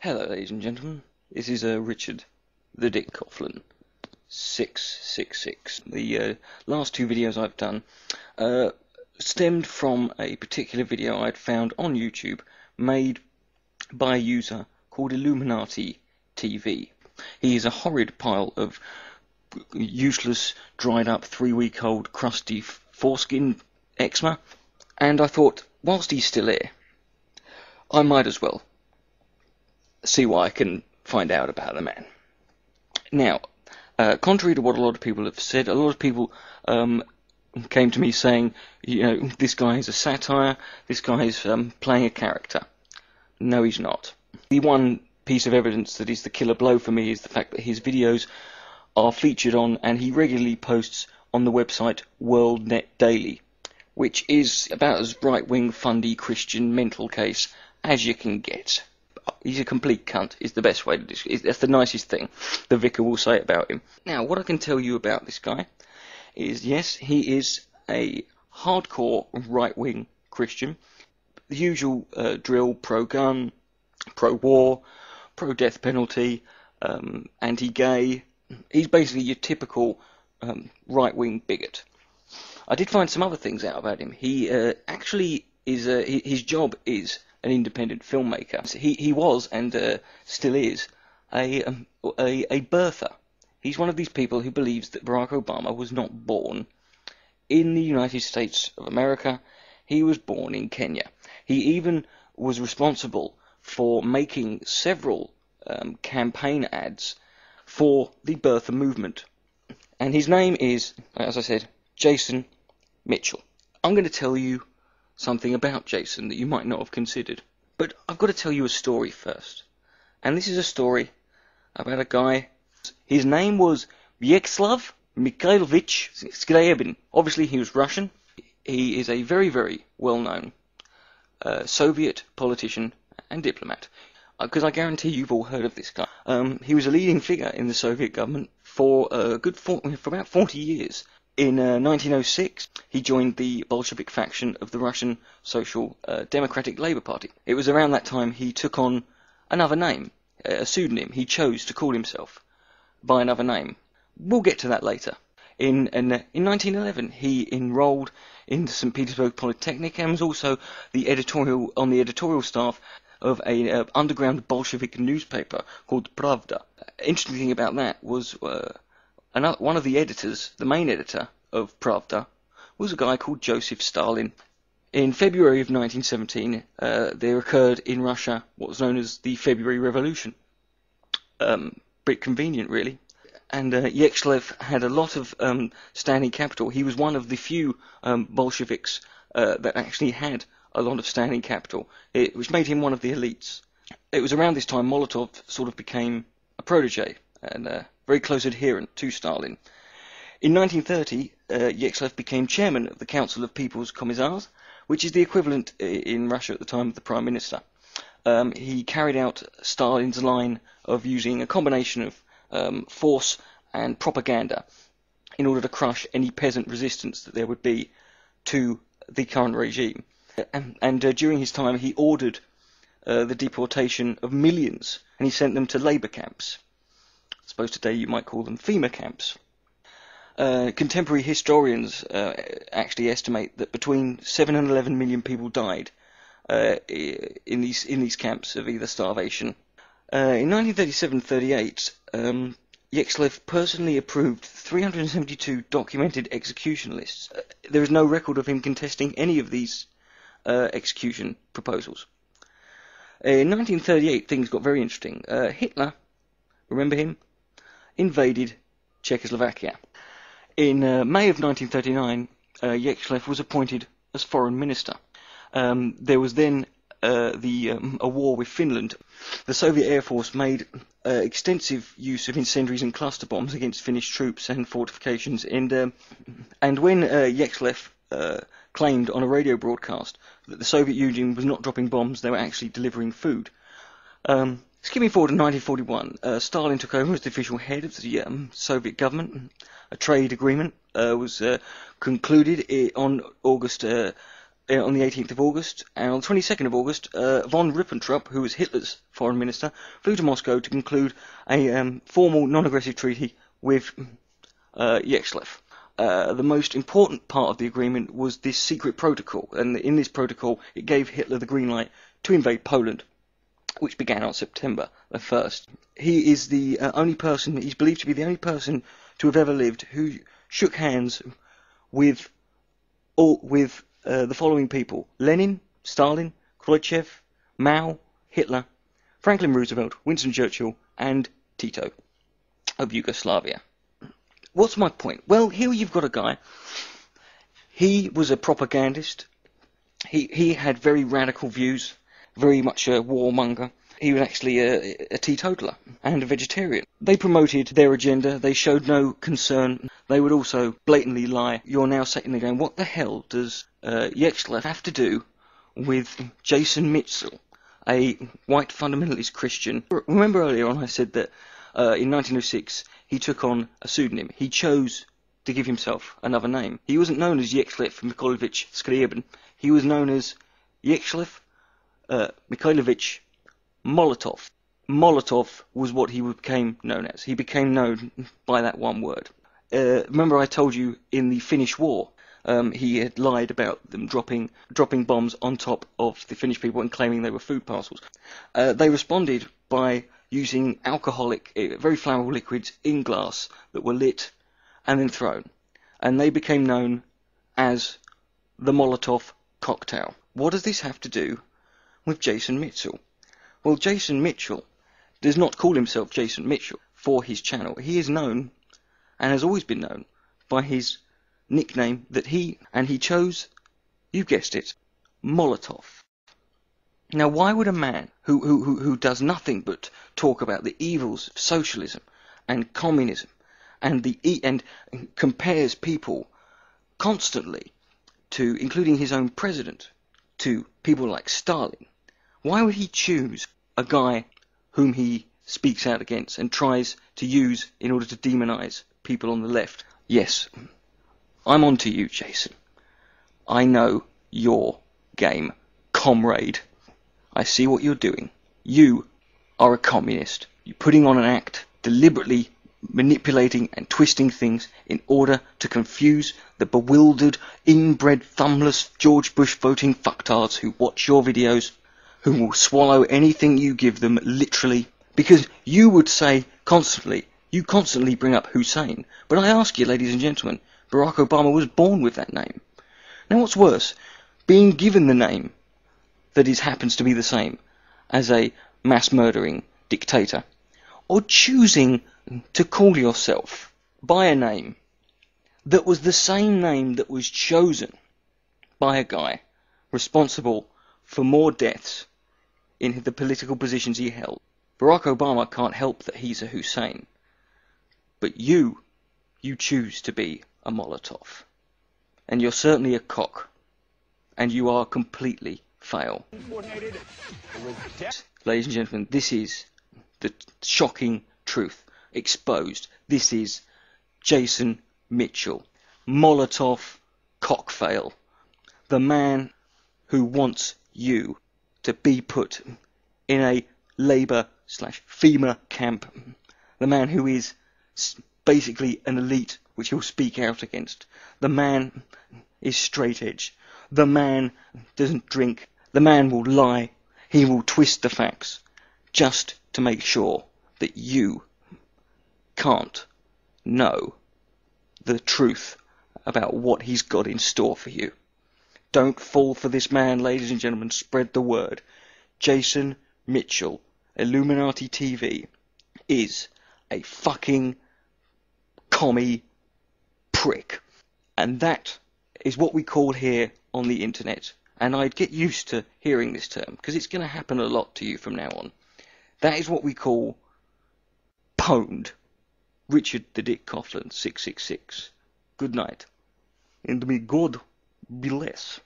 Hello, ladies and gentlemen. This is Richard, the Dick Coughlin, 666. The last two videos I've done stemmed from a particular video I'd found on YouTube made by a user called illuminatiTV. He is a horrid pile of useless, dried up, 3-week-old, crusty foreskin eczema, and I thought, whilst he's still here, I might as well see what I can find out about the man. Now, contrary to what a lot of people have said, a lot of people came to me saying, you know, this guy is a satire, this guy is playing a character. No, he's not. The one piece of evidence that is the killer blow for me is the fact that his videos are featured on, and he regularly posts on the website WorldNet Daily, which is about as right-wing, fundy, Christian mental case as you can get. He's a complete cunt, is the best way to describe it. That's the nicest thing the vicar will say about him. Now, what I can tell you about this guy is, yes, he is a hardcore right-wing Christian. The usual drill: pro-gun, pro-war, pro-death penalty, anti-gay. He's basically your typical right-wing bigot. I did find some other things out about him. He actually is, his job is an independent filmmaker. He was, and still is, a birther. He's one of these people who believes that Barack Obama was not born in the United States of America. He was born in Kenya. He even was responsible for making several campaign ads for the birther movement. And his name is, as I said, Jason Mitchell. I'm going to tell you something about Jason that you might not have considered. But I've got to tell you a story first. And this is a story about a guy. His name was Vyacheslav Mikhailovich Skryabin. Obviously he was Russian. He is a very, very well-known Soviet politician and diplomat. Because I guarantee you've all heard of this guy. He was a leading figure in the Soviet government for about 40 years. In 1906, he joined the Bolshevik faction of the Russian Social Democratic Labour Party. It was around that time he took on another name, a pseudonym. He chose to call himself by another name. We'll get to that later. In 1911, he enrolled in St. Petersburg Polytechnic and was also on the editorial staff of an underground Bolshevik newspaper called Pravda. Interesting thing about that was one of the editors, the main editor of Pravda, was a guy called Joseph Stalin. In February of 1917, there occurred in Russia what was known as the February Revolution. Bit convenient, really. And Vyacheslav had a lot of standing capital. He was one of the few Bolsheviks that actually had a lot of standing capital, which made him one of the elites. It was around this time Molotov sort of became a protege and a very close adherent to Stalin. In 1930, Vyacheslav became chairman of the Council of People's Commissars, which is the equivalent in Russia at the time of the Prime Minister. He carried out Stalin's line of using a combination of force and propaganda in order to crush any peasant resistance that there would be to the current regime. And during his time, he ordered the deportation of millions, and he sent them to labour camps. I suppose today you might call them FEMA camps. Contemporary historians actually estimate that between 7 and 11 million people died in these camps of either starvation. In 1937-38, Vyacheslav personally approved 372 documented execution lists. There is no record of him contesting any of these execution proposals. In 1938, things got very interesting. Hitler, remember him, invaded Czechoslovakia. In May of 1939, Vyacheslav was appointed as foreign minister. There was then a war with Finland. The Soviet Air Force made extensive use of incendiaries and cluster bombs against Finnish troops and fortifications. And when Vyacheslav claimed on a radio broadcast that the Soviet Union was not dropping bombs, they were actually delivering food. Skipping forward to 1941, Stalin took over as the official head of the Soviet government. A trade agreement was concluded on August on the 18th of August, and on the 22nd of August, von Ribbentrop, who was Hitler's foreign minister, flew to Moscow to conclude a formal non-aggressive treaty with Yechlev. The most important part of the agreement was this secret protocol, and in this protocol it gave Hitler the green light to invade Poland, which began on September the 1st. He is the only person, he's believed to be the only person to have ever lived who shook hands with the following people: Lenin, Stalin, Khrushchev, Mao, Hitler, Franklin Roosevelt, Winston Churchill, and Tito of Yugoslavia. What's my point? Well, here you've got a guy. He was a propagandist. He had very radical views, very much a warmonger. He was actually a teetotaler and a vegetarian. They promoted their agenda. They showed no concern. They would also blatantly lie. You're now sitting there going, what the hell does Yechlev have to do with Jason Mitchell, a white fundamentalist Christian? Remember earlier on I said that in 1906 he took on a pseudonym. He chose to give himself another name. He wasn't known as Yechlev Mikhailovich Skriabin. He was known as Yechlev Mikhailovich Molotov. Molotov was what he became known as. He became known by that one word. Remember I told you in the Finnish War, he had lied about them dropping bombs on top of the Finnish people and claiming they were food parcels. They responded by using alcoholic, very flammable liquids in glass that were lit and then thrown. And they became known as the Molotov cocktail. What does this have to do with Jason Mitchell? Well, Jason Mitchell does not call himself Jason Mitchell for his channel. He is known, and has always been known, by his nickname that he chose, you guessed it, Molotov. Now, why would a man who does nothing but talk about the evils of socialism and communism and compares people constantly to, including his own president, to people like Stalin, why would he choose a guy whom he speaks out against and tries to use in order to demonize people on the left? Yes, I'm on to you, Jason. I know your game, comrade. I see what you're doing. You are a communist. You're putting on an act, deliberately manipulating and twisting things in order to confuse the bewildered, inbred, thumbless George Bush voting fucktards who watch your videos, who will swallow anything you give them, literally, because you would say constantly, you constantly bring up Hussein, but I ask you, ladies and gentlemen, Barack Obama was born with that name. Now what's worse, being given the name that happens to be the same as a mass-murdering dictator, or choosing to call yourself by a name that was the same name that was chosen by a guy responsible for more deaths in the political positions he held. Barack Obama can't help that he's a Hussein, but you choose to be a Molotov, and you're certainly a cock, and you are completely fail. Ladies and gentlemen, this is the shocking truth exposed. This is Jason Mitchell, Molotov cockfail, the man who wants you to be put in a Labour/FEMA camp, the man who is basically an elite which he'll speak out against. The man is straight edge. The man doesn't drink. The man will lie. He will twist the facts just to make sure that you can't know the truth about what he's got in store for you. Don't fall for this man, ladies and gentlemen. Spread the word. Jason Mitchell, illuminatiTV, is a fucking commie prick. And that is what we call here on the internet. And I'd get used to hearing this term, because it's going to happen a lot to you from now on. That is what we call pwned. Richard the Dick Coughlin, 666. Good night. And may God bless.